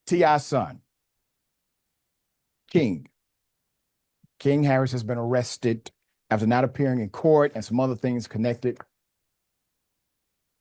T.I.'s son, King Harris, has been arrested after not appearing in court and some other things connected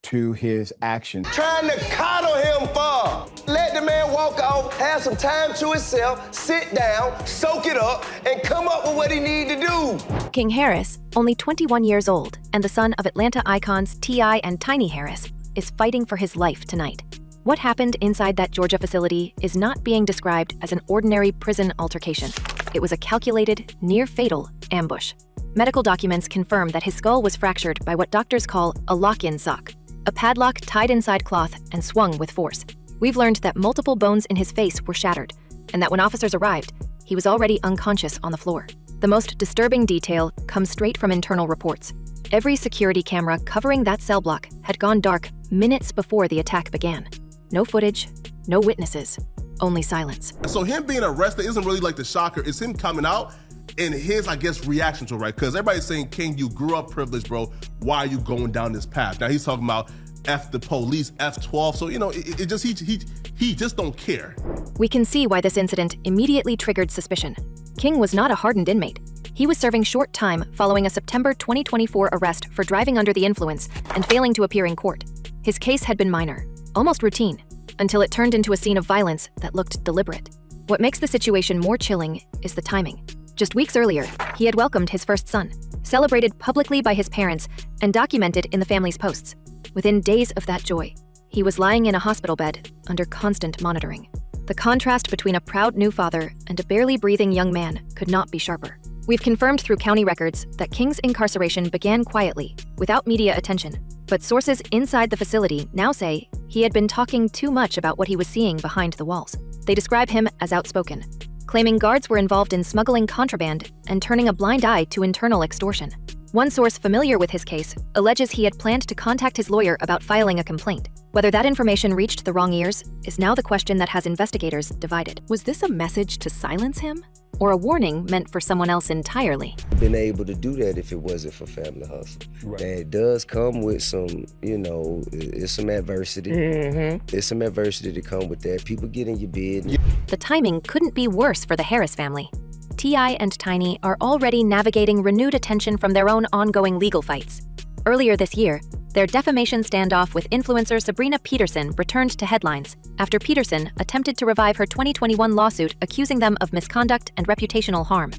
to his actions. Trying to coddle him for. Let the man walk off, have some time to himself, sit down, soak it up, and come up with what he need to do. King Harris, only 21 years old and the son of Atlanta icons T.I. and Tiny Harris, is fighting for his life tonight. What happened inside that Georgia facility is not being described as an ordinary prison altercation. It was a calculated, near-fatal ambush. Medical documents confirm that his skull was fractured by what doctors call a lock-in sock, a padlock tied inside cloth and swung with force. We've learned that multiple bones in his face were shattered, and that when officers arrived, he was already unconscious on the floor. The most disturbing detail comes straight from internal reports. Every security camera covering that cell block had gone dark minutes before the attack began. No footage, no witnesses, only silence. So him being arrested isn't really like the shocker. It's him coming out and his, I guess, reaction to it, right? Because everybody's saying, King, you grew up privileged, bro. Why are you going down this path? Now he's talking about F the police, F12. So, you know, he just don't care. We can see why this incident immediately triggered suspicion. King was not a hardened inmate. He was serving short time following a September 2024 arrest for driving under the influence and failing to appear in court. His case had been minor, almost routine, until it turned into a scene of violence that looked deliberate. What makes the situation more chilling is the timing. Just weeks earlier, he had welcomed his first son, celebrated publicly by his parents, and documented in the family's posts. Within days of that joy, he was lying in a hospital bed under constant monitoring. The contrast between a proud new father and a barely breathing young man could not be sharper. We've confirmed through county records that King's incarceration began quietly, without media attention, but sources inside the facility now say he had been talking too much about what he was seeing behind the walls. They describe him as outspoken, claiming guards were involved in smuggling contraband and turning a blind eye to internal extortion. One source familiar with his case alleges he had planned to contact his lawyer about filing a complaint. Whether that information reached the wrong ears is now the question that has investigators divided. Was this a message to silence him, or a warning meant for someone else entirely? Been able to do that if it wasn't for Family Hustle. Right. And it does come with some, you know, it's some adversity. There's some adversity to come with that. People get in your bed. The timing couldn't be worse for the Harris family. T.I. and Tiny are already navigating renewed attention from their own ongoing legal fights. Earlier this year, their defamation standoff with influencer Sabrina Peterson returned to headlines after Peterson attempted to revive her 2021 lawsuit accusing them of misconduct and reputational harm.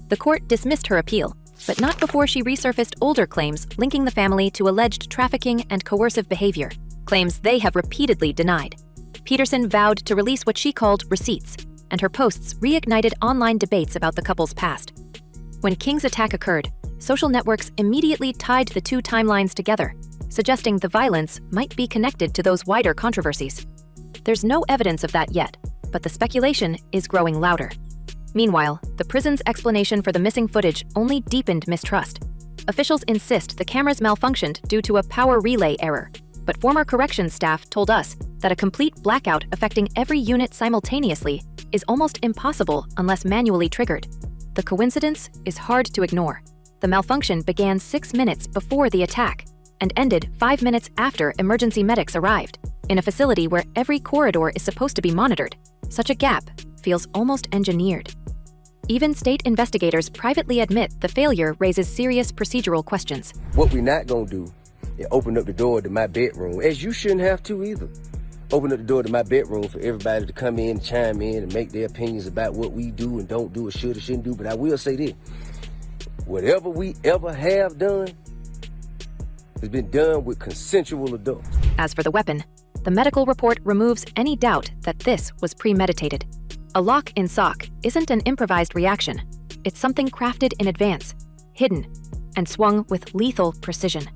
The court dismissed her appeal, but not before she resurfaced older claims linking the family to alleged trafficking and coercive behavior, claims they have repeatedly denied. Peterson vowed to release what she called receipts, and her posts reignited online debates about the couple's past. When King's attack occurred, social networks immediately tied the two timelines together, suggesting the violence might be connected to those wider controversies. There's no evidence of that yet, but the speculation is growing louder. Meanwhile, the prison's explanation for the missing footage only deepened mistrust. Officials insist the cameras malfunctioned due to a power relay error, but former corrections staff told us that a complete blackout affecting every unit simultaneously is almost impossible unless manually triggered. The coincidence is hard to ignore. The malfunction began 6 minutes before the attack and ended 5 minutes after emergency medics arrived, in a facility where every corridor is supposed to be monitored. Such a gap feels almost engineered. Even state investigators privately admit the failure raises serious procedural questions. What we're not gonna do is open up the door to my bedroom, as you shouldn't have to either. Open up the door to my bedroom for everybody to come in and chime in and make their opinions about what we do and don't do or should or shouldn't do. But I will say this, whatever we ever have done has been done with consensual adults. As for the weapon, the medical report removes any doubt that this was premeditated. A lock in sock isn't an improvised reaction. It's something crafted in advance, hidden, and swung with lethal precision.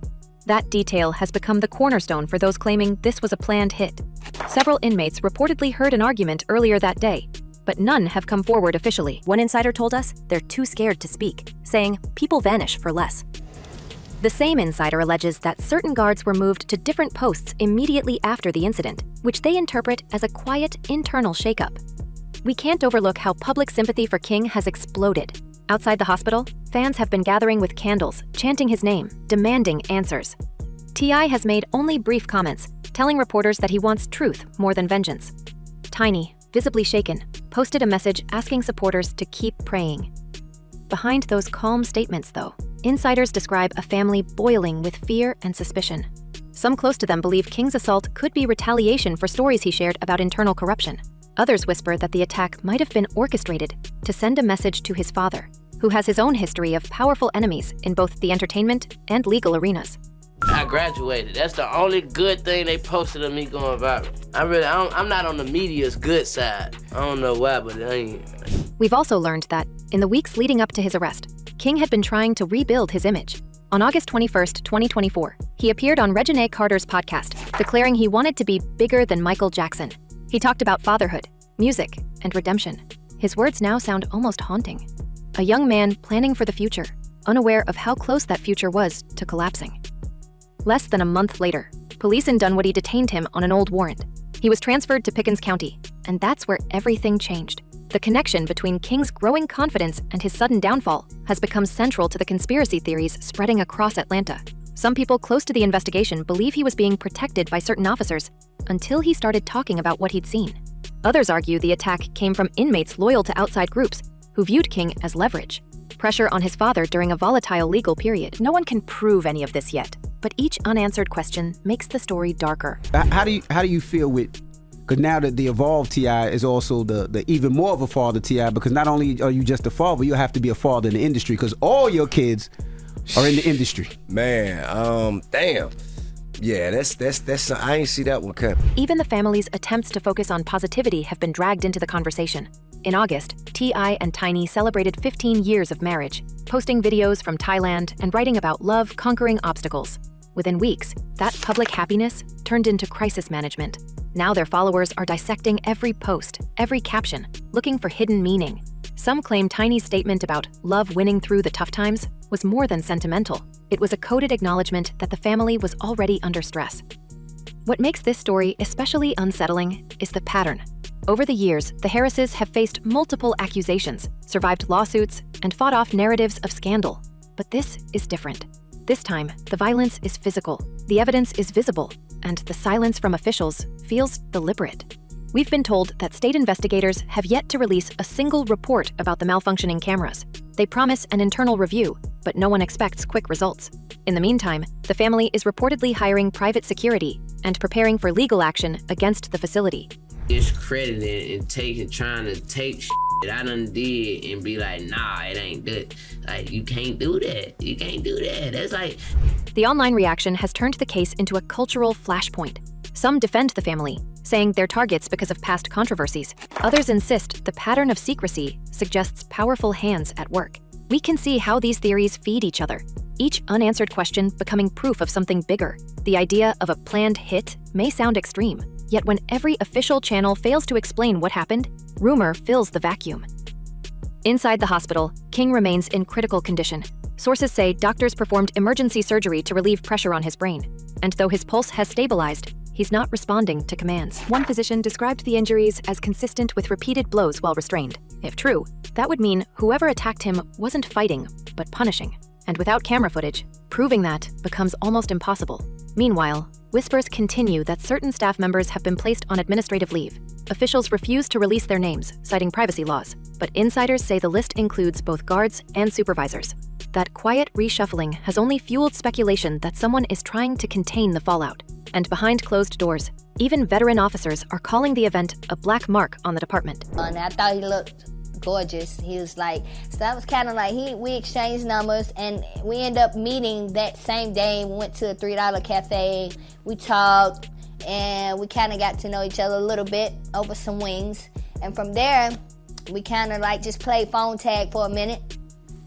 That detail has become the cornerstone for those claiming this was a planned hit. Several inmates reportedly heard an argument earlier that day, but none have come forward officially. One insider told us they're too scared to speak, saying people vanish for less. The same insider alleges that certain guards were moved to different posts immediately after the incident, which they interpret as a quiet internal shakeup. We can't overlook how public sympathy for King has exploded. Outside the hospital, fans have been gathering with candles, chanting his name, demanding answers. T.I. has made only brief comments, telling reporters that he wants truth more than vengeance. Tiny, visibly shaken, posted a message asking supporters to keep praying. Behind those calm statements, though, insiders describe a family boiling with fear and suspicion. Some close to them believe King's assault could be retaliation for stories he shared about internal corruption. Others whisper that the attack might have been orchestrated to send a message to his father, who has his own history of powerful enemies in both the entertainment and legal arenas. I graduated. That's the only good thing they posted of me going viral. I'm not on the media's good side. I don't know why, but it ain't. We've also learned that, in the weeks leading up to his arrest, King had been trying to rebuild his image. On August 21st, 2024, he appeared on Reginae Carter's podcast, declaring he wanted to be bigger than Michael Jackson. He talked about fatherhood, music, and redemption. His words now sound almost haunting. A young man planning for the future, unaware of how close that future was to collapsing. Less than a month later, police in Dunwoody detained him on an old warrant. He was transferred to Pickens County, and that's where everything changed. The connection between King's growing confidence and his sudden downfall has become central to the conspiracy theories spreading across Atlanta. Some people close to the investigation believe he was being protected by certain officers until he started talking about what he'd seen. Others argue the attack came from inmates loyal to outside groups who viewed King as leverage. Pressure on his father during a volatile legal period. No one can prove any of this yet, but each unanswered question makes the story darker. How do you feel with, because now that the evolved T.I. is also the even more of a father T.I., because not only are you just a father, you have to be a father in the industry, because all your kids are in the industry. Man, damn. Yeah, that's I ain't see that one coming. Even the family's attempts to focus on positivity have been dragged into the conversation. In August, T.I. and Tiny celebrated 15 years of marriage, posting videos from Thailand and writing about love conquering obstacles. Within weeks, that public happiness turned into crisis management. Now their followers are dissecting every post, every caption, looking for hidden meaning. Some claim Tiny's statement about love winning through the tough times was more than sentimental. It was a coded acknowledgement that the family was already under stress. What makes this story especially unsettling is the pattern. Over the years, the Harrises have faced multiple accusations, survived lawsuits, and fought off narratives of scandal. But this is different. This time, the violence is physical, the evidence is visible, and the silence from officials feels deliberate. We've been told that state investigators have yet to release a single report about the malfunctioning cameras. They promise an internal review, but no one expects quick results. In the meantime, the family is reportedly hiring private security and preparing for legal action against the facility. Discrediting and trying to take shit that I done did and be like, nah, it ain't good. Like, you can't do that. You can't do that. That's like... The online reaction has turned the case into a cultural flashpoint. Some defend the family, saying they're targets because of past controversies. Others insist the pattern of secrecy suggests powerful hands at work. We can see how these theories feed each other, each unanswered question becoming proof of something bigger. The idea of a planned hit may sound extreme, yet when every official channel fails to explain what happened, rumor fills the vacuum. Inside the hospital, King remains in critical condition. Sources say doctors performed emergency surgery to relieve pressure on his brain, and though his pulse has stabilized, he's not responding to commands. One physician described the injuries as consistent with repeated blows while restrained. If true, that would mean whoever attacked him wasn't fighting, but punishing. And without camera footage, proving that becomes almost impossible. Meanwhile, whispers continue that certain staff members have been placed on administrative leave. Officials refuse to release their names, citing privacy laws, but insiders say the list includes both guards and supervisors. That quiet reshuffling has only fueled speculation that someone is trying to contain the fallout. And behind closed doors, even veteran officers are calling the event a black mark on the department. And I thought he looked gorgeous. He was like, so that was kind of like, we exchanged numbers, and we ended up meeting that same day. We went to a $3 cafe, we talked, and we kind of got to know each other a little bit over some wings. And from there, we kind of like just played phone tag for a minute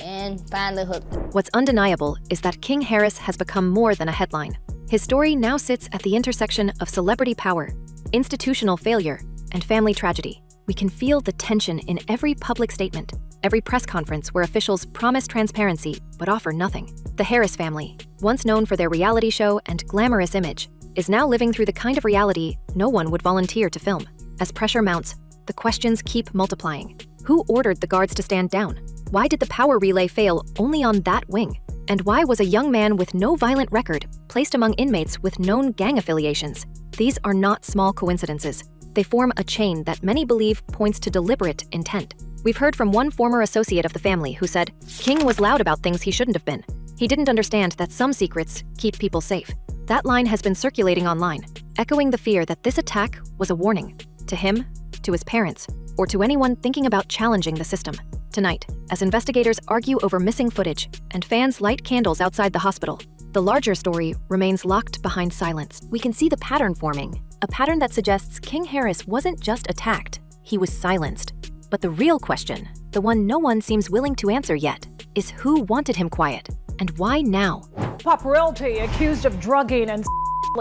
and finally hooked up. What's undeniable is that King Harris has become more than a headline. His story now sits at the intersection of celebrity power, institutional failure, and family tragedy. We can feel the tension in every public statement, every press conference where officials promise transparency but offer nothing. The Harris family, once known for their reality show and glamorous image, is now living through the kind of reality no one would volunteer to film. As pressure mounts, the questions keep multiplying. Who ordered the guards to stand down? Why did the power relay fail only on that wing? And why was a young man with no violent record placed among inmates with known gang affiliations? These are not small coincidences. They form a chain that many believe points to deliberate intent. We've heard from one former associate of the family who said, King was loud about things he shouldn't have been. He didn't understand that some secrets keep people safe. That line has been circulating online, echoing the fear that this attack was a warning to him, to his parents, or to anyone thinking about challenging the system. Tonight, as investigators argue over missing footage and fans light candles outside the hospital, the larger story remains locked behind silence. We can see the pattern forming, a pattern that suggests King Harris wasn't just attacked, he was silenced. But the real question, the one no one seems willing to answer yet, is who wanted him quiet, and why now? Pop royalty accused of drugging and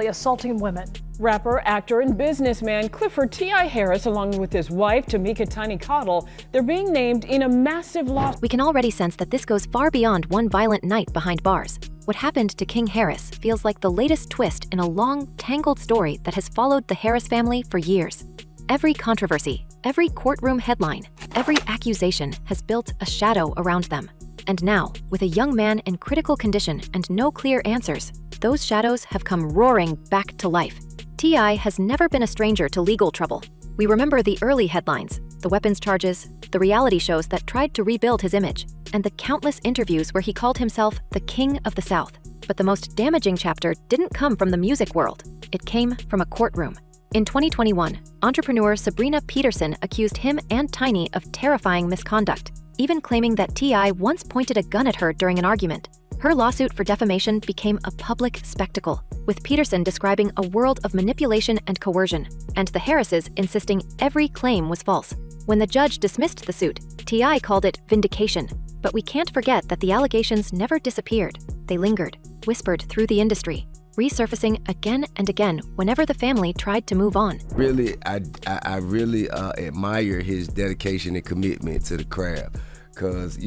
assaulting women. Rapper, actor, and businessman Clifford T.I. Harris, along with his wife, Tamika Tiny Cottle, they're being named in a massive lawsuit. We can already sense that this goes far beyond one violent night behind bars. What happened to King Harris feels like the latest twist in a long, tangled story that has followed the Harris family for years. Every controversy, every courtroom headline, every accusation has built a shadow around them. And now, with a young man in critical condition and no clear answers, those shadows have come roaring back to life. T.I. has never been a stranger to legal trouble. We remember the early headlines, the weapons charges, the reality shows that tried to rebuild his image, and the countless interviews where he called himself the King of the South. But the most damaging chapter didn't come from the music world. It came from a courtroom. In 2021, entrepreneur Sabrina Peterson accused him and Tiny of terrifying misconduct, even claiming that T.I. once pointed a gun at her during an argument. Her lawsuit for defamation became a public spectacle, with Peterson describing a world of manipulation and coercion, and the Harrises insisting every claim was false. When the judge dismissed the suit, T.I. called it vindication. But we can't forget that the allegations never disappeared. They lingered, whispered through the industry, resurfacing again and again whenever the family tried to move on. Really, I really admire his dedication and commitment to the craft, because,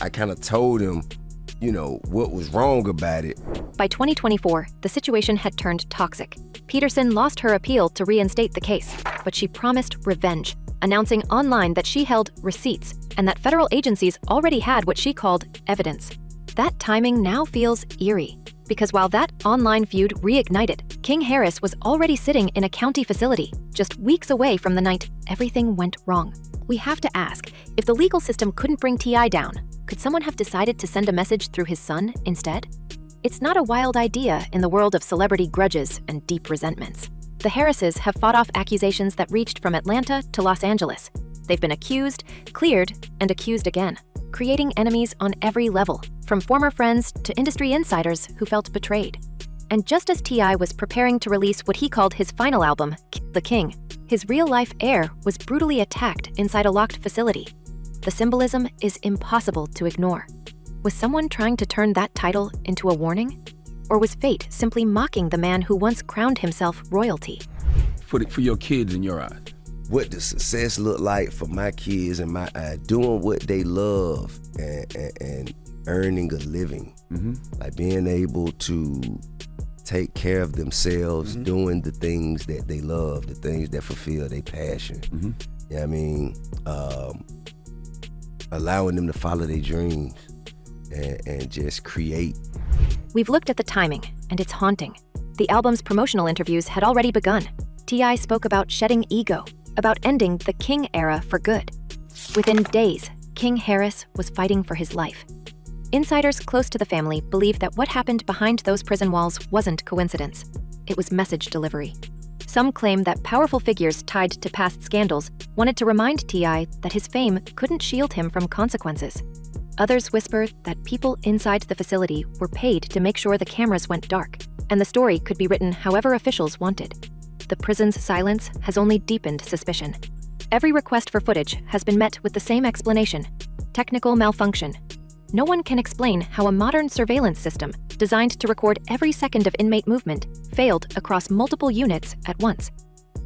I kind of told him, what was wrong about it. By 2024, the situation had turned toxic. Peterson lost her appeal to reinstate the case, but she promised revenge, announcing online that she held receipts and that federal agencies already had what she called evidence. That timing now feels eerie, because while that online feud reignited, King Harris was already sitting in a county facility, just weeks away from the night everything went wrong. We have to ask, if the legal system couldn't bring T.I. down, could someone have decided to send a message through his son instead? It's not a wild idea in the world of celebrity grudges and deep resentments. The Harrises have fought off accusations that reached from Atlanta to Los Angeles. They've been accused, cleared, and accused again, creating enemies on every level, from former friends to industry insiders who felt betrayed. And just as T.I. was preparing to release what he called his final album, The King, his real-life heir was brutally attacked inside a locked facility. The symbolism is impossible to ignore. Was someone trying to turn that title into a warning? Or was fate simply mocking the man who once crowned himself royalty? For your kids in your eyes, what does success look like for my kids and my eyes? Doing what they love and earning a living. Like being able to take care of themselves, doing the things that they love, the things that fulfill their passion. You know what I mean? Allowing them to follow their dreams and just create. We've looked at the timing, and it's haunting. The album's promotional interviews had already begun. T.I. spoke about shedding ego, about ending the King era for good. Within days, King Harris was fighting for his life. Insiders close to the family believe that what happened behind those prison walls wasn't coincidence. It was message delivery. Some claim that powerful figures tied to past scandals wanted to remind T.I. that his fame couldn't shield him from consequences. Others whisper that people inside the facility were paid to make sure the cameras went dark, and the story could be written however officials wanted. The prison's silence has only deepened suspicion. Every request for footage has been met with the same explanation: technical malfunction. No one can explain how a modern surveillance system, designed to record every second of inmate movement, failed across multiple units at once.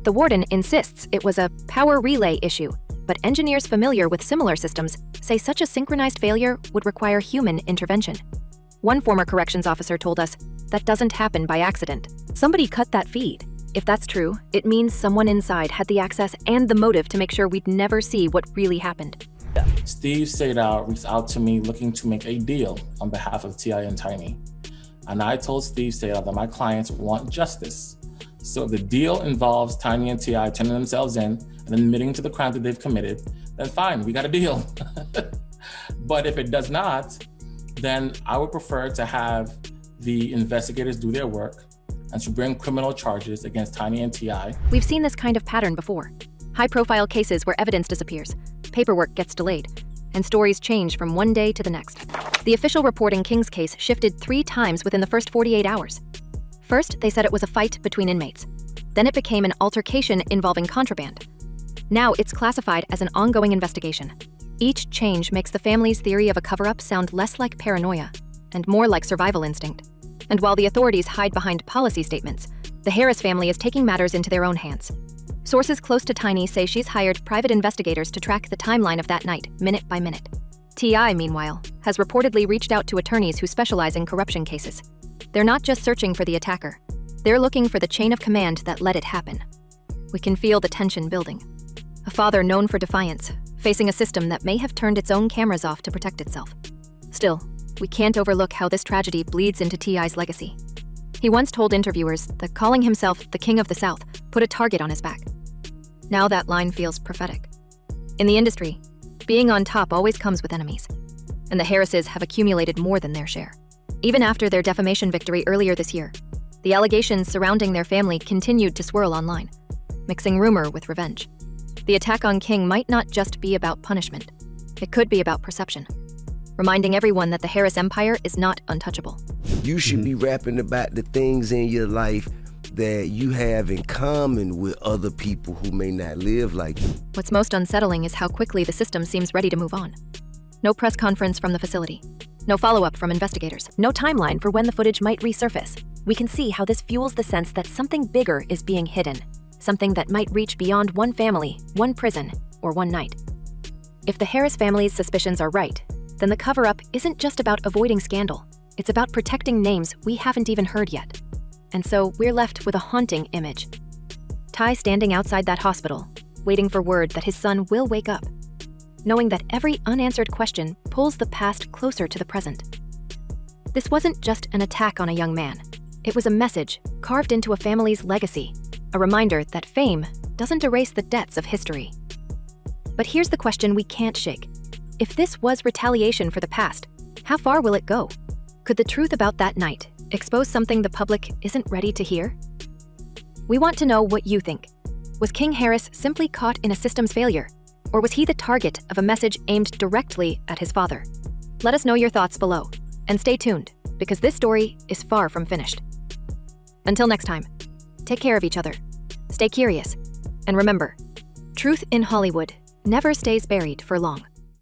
The warden insists it was a power relay issue, but engineers familiar with similar systems say such a synchronized failure would require human intervention. One former corrections officer told us, that doesn't happen by accident. Somebody cut that feed. If that's true, it means someone inside had the access and the motive to make sure we'd never see what really happened. Steve Sadar reached out to me looking to make a deal on behalf of T.I. and Tiny. And I told Steve Sadar that my clients want justice. So if the deal involves Tiny and T.I. turning themselves in and admitting to the crime that they've committed, then fine, we got a deal. But if it does not, then I would prefer to have the investigators do their work and to bring criminal charges against Tiny and T.I. We've seen this kind of pattern before. High-profile cases where evidence disappears, paperwork gets delayed, and stories change from one day to the next. The official report in King's case shifted 3 times within the first 48 hours. First, they said it was a fight between inmates. Then it became an altercation involving contraband. Now it's classified as an ongoing investigation. Each change makes the family's theory of a cover-up sound less like paranoia and more like survival instinct. And while the authorities hide behind policy statements, the Harris family is taking matters into their own hands. Sources close to Tiny say she's hired private investigators to track the timeline of that night, minute by minute. T.I., meanwhile, has reportedly reached out to attorneys who specialize in corruption cases. They're not just searching for the attacker. They're looking for the chain of command that let it happen. We can feel the tension building. A father known for defiance, facing a system that may have turned its own cameras off to protect itself. Still, we can't overlook how this tragedy bleeds into T.I.'s legacy. He once told interviewers that calling himself the King of the South put a target on his back. Now that line feels prophetic. In the industry, being on top always comes with enemies, and the Harrises have accumulated more than their share. Even after their defamation victory earlier this year, the allegations surrounding their family continued to swirl online, mixing rumor with revenge. The attack on King might not just be about punishment. It could be about perception, reminding everyone that the Harris empire is not untouchable. You should be rapping about the things in your life that you have in common with other people who may not live like you. What's most unsettling is how quickly the system seems ready to move on. No press conference from the facility. No follow-up from investigators. No timeline for when the footage might resurface. We can see how this fuels the sense that something bigger is being hidden. Something that might reach beyond one family, one prison, or one night. If the Harris family's suspicions are right, then the cover-up isn't just about avoiding scandal. It's about protecting names we haven't even heard yet. And so we're left with a haunting image. Ty standing outside that hospital, waiting for word that his son will wake up, knowing that every unanswered question pulls the past closer to the present. This wasn't just an attack on a young man. It was a message carved into a family's legacy, a reminder that fame doesn't erase the debts of history. But here's the question we can't shake. If this was retaliation for the past, how far will it go? Could the truth about that night expose something the public isn't ready to hear? We want to know what you think. Was King Harris simply caught in a systems failure? Or was he the target of a message aimed directly at his father? Let us know your thoughts below, and stay tuned, because this story is far from finished. Until next time, take care of each other, stay curious, and remember, truth in Hollywood never stays buried for long.